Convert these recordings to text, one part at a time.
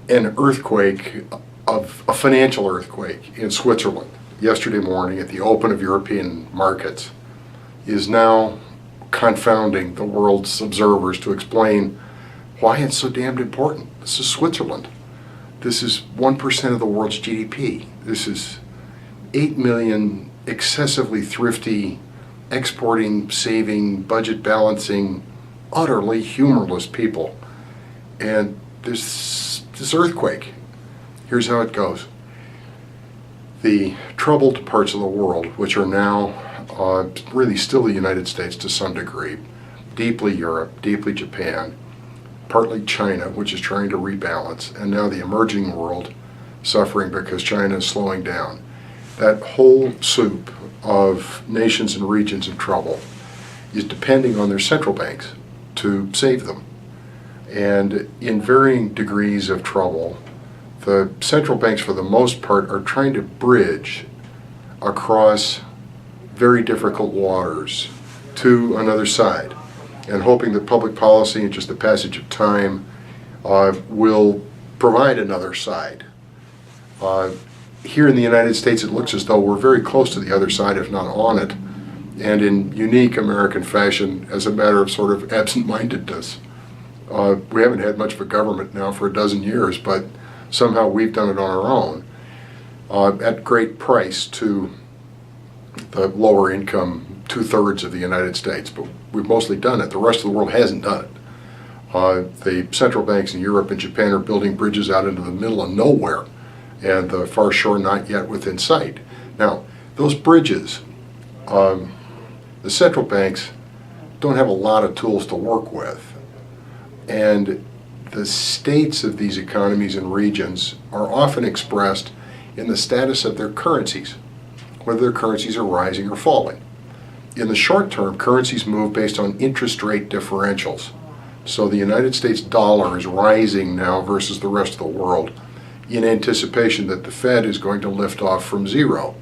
an earthquake, of a financial earthquake in Switzerland yesterday morning at the open of European markets is now confounding the world's observers to explain why it's so damned important. This is Switzerland. This is 1% of the world's GDP. This is 8 million excessively thrifty, exporting, saving, budget balancing, utterly humorless people. And there's this earthquake. Here's how it goes. The troubled parts of the world, which are now really still the United States to some degree, deeply Europe, deeply Japan, partly China, which is trying to rebalance, and now the emerging world suffering because China is slowing down. That whole soup of nations and regions in trouble is depending on their central banks to save them. And in varying degrees of trouble, the central banks, for the most part, are trying to bridge across very difficult waters to another side, and hoping that public policy and just the passage of time will provide another side. Here in the United States, it looks as though we're very close to the other side, if not on it, and in unique American fashion, as a matter of sort of absent-mindedness. We haven't had much of a government now for a dozen years, but somehow we've done it on our own at great price to the lower income 2/3 of the United States, but we've mostly done it. The rest of the world hasn't done it. The central banks in Europe and Japan are building bridges out into the middle of nowhere, and the far shore not yet within sight. Now, those bridges, the central banks don't have a lot of tools to work with, and the states of these economies and regions are often expressed in the status of their currencies, whether their currencies are rising or falling. In the short term, currencies move based on interest rate differentials. So the United States dollar is rising now versus the rest of the world in anticipation that the Fed is going to lift off from zero.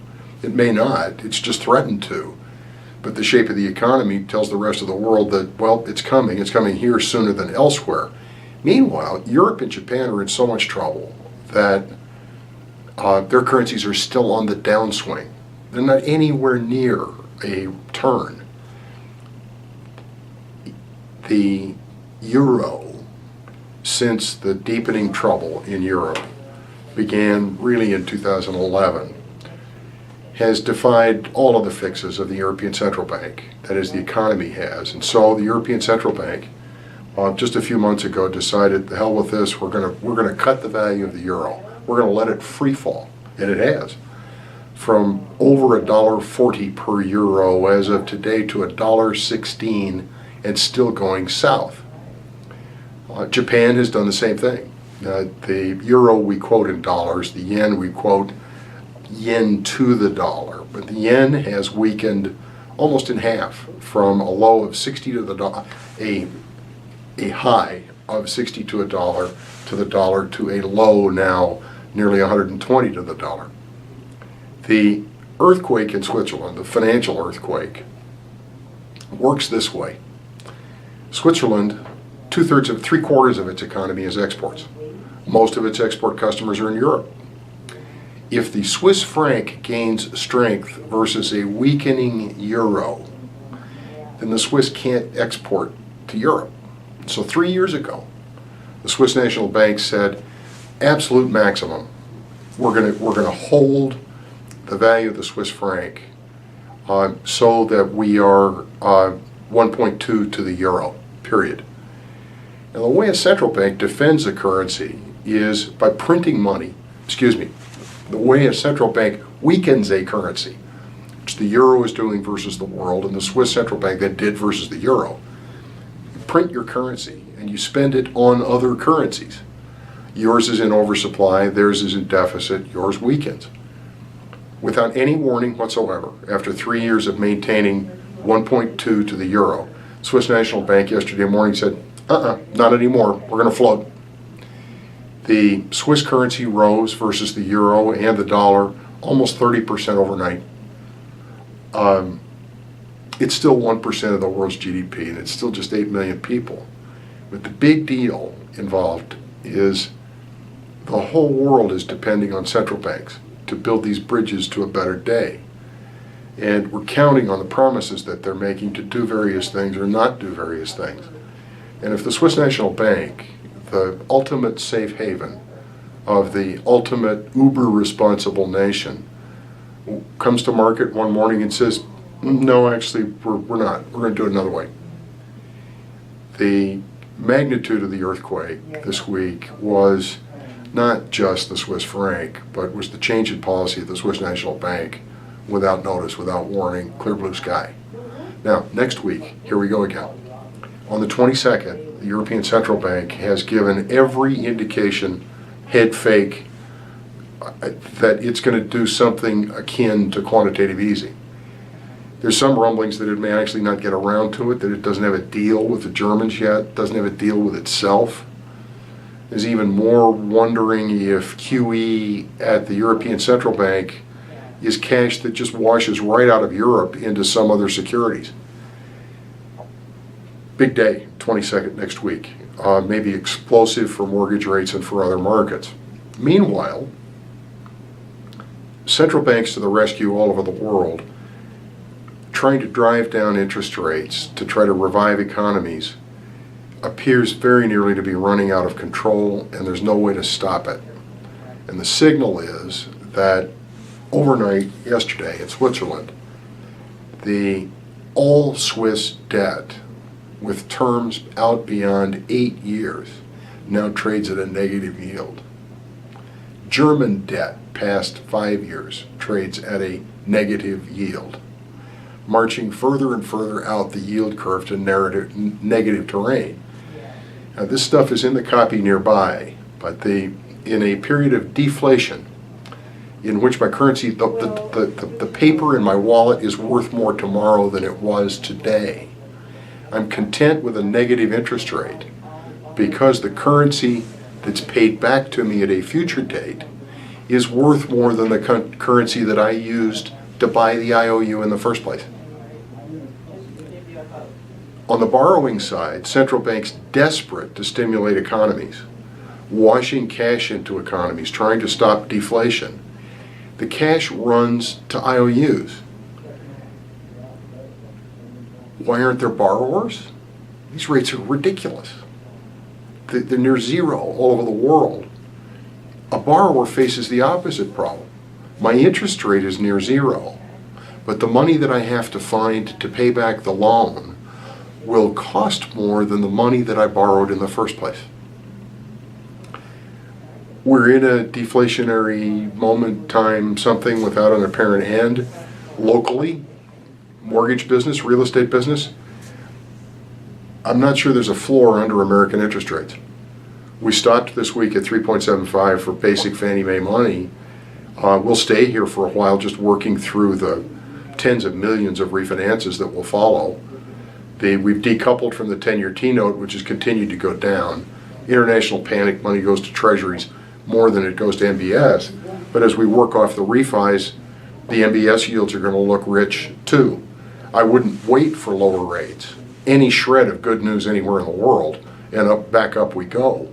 It may not, it's just threatened to. But the shape of the economy tells the rest of the world that, well, it's coming here sooner than elsewhere. Meanwhile, Europe and Japan are in so much trouble that their currencies are still on the downswing. They're not anywhere near a turn. The euro, since the deepening trouble in Europe began really in 2011, has defied all of the fixes of the European Central Bank, that is, the economy has. And so the European Central Bank, just a few months ago, decided, the hell with this, we're gonna cut the value of the euro. We're gonna let it free fall, and it has. From over $1.40 per euro as of today to $1.16, and still going south. Japan has done the same thing. The euro we quote in dollars, the yen we quote yen to the dollar, but the yen has weakened almost in half, from a low of 60 to the dollar, a high of 60 to a dollar to the dollar, to a low now nearly 120 to the dollar. The earthquake in Switzerland, the financial earthquake, works this way. Switzerland, 3/4 of its economy is exports. Most of its export customers are in Europe. If the Swiss franc gains strength versus a weakening euro, then the Swiss can't export to Europe. So 3 years ago, the Swiss National Bank said, absolute maximum, we're gonna hold the value of the Swiss franc so that we are 1.2 to the euro, period. And the way a central bank defends a currency is by printing money. The way a central bank weakens a currency, which the euro is doing versus the world, and the Swiss central bank that did versus the euro. You print your currency and you spend it on other currencies. Yours is in oversupply, theirs is in deficit, yours weakens. Without any warning whatsoever, after 3 years of maintaining 1.2 to the euro, Swiss National Bank yesterday morning said, not anymore, we're going to float. The Swiss currency rose versus the euro and the dollar almost 30% overnight. It's still 1% of the world's GDP, and it's still just 8 million people. But the big deal involved is The whole world is depending on central banks to build these bridges to a better day. And we're counting on the promises that they're making to do various things or not do various things. And if the Swiss National Bank, the ultimate safe haven of the ultimate uber responsible nation, comes to market one morning and says, no, actually, we're not. We're going to do it another way. The magnitude of the earthquake this week was not just the Swiss franc, but was the change in policy of the Swiss National Bank without notice, without warning, clear blue sky. Now, next week, here we go again. On the 22nd, the European Central Bank has given every indication, head fake, that it's going to do something akin to quantitative easing. There's some rumblings that it may actually not get around to it, that it doesn't have a deal with the Germans yet, doesn't have a deal with itself. There's even more wondering if QE at the European Central Bank is cash that just washes right out of Europe into some other securities. Big day, 22nd next week. Maybe explosive for mortgage rates and for other markets. Meanwhile, central banks to the rescue all over the world, trying to drive down interest rates to try to revive economies, appears very nearly to be running out of control, and there's no way to stop it. And the signal is that overnight, yesterday in Switzerland, the all Swiss debt with terms out beyond 8 years now trades at a negative yield. German debt past 5 years trades at a negative yield, marching further and further out the yield curve to negative terrain. Now, this stuff is in the copy nearby, but in a period of deflation, in which my currency, the paper in my wallet is worth more tomorrow than it was today, I'm content with a negative interest rate because the currency that's paid back to me at a future date is worth more than the currency that I used to buy the IOU in the first place. On the borrowing side, central banks desperate to stimulate economies, washing cash into economies, trying to stop deflation. The cash runs to IOUs. Why aren't there borrowers? These rates are ridiculous. They're near zero all over the world. A borrower faces the opposite problem. My interest rate is near zero, but the money that I have to find to pay back the loan will cost more than the money that I borrowed in the first place. We're in a deflationary moment, time, something without an apparent end. Locally, mortgage business, real estate business, I'm not sure there's a floor under American interest rates. We stopped this week at 3.75 for basic Fannie Mae money. We'll stay here for a while just working through the tens of millions of refinances that will follow. We've decoupled from the 10-year T-note, which has continued to go down. International panic money goes to treasuries more than it goes to MBS. But as we work off the refis, the MBS yields are going to look rich too. I wouldn't wait for lower rates. Any shred of good news anywhere in the world, and back up we go.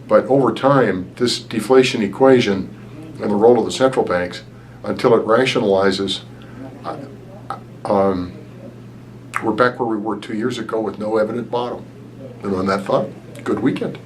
But over time, this deflation equation and the role of the central banks, until it rationalizes, we're back where we were 2 years ago with no evident bottom. And on that thought, good weekend.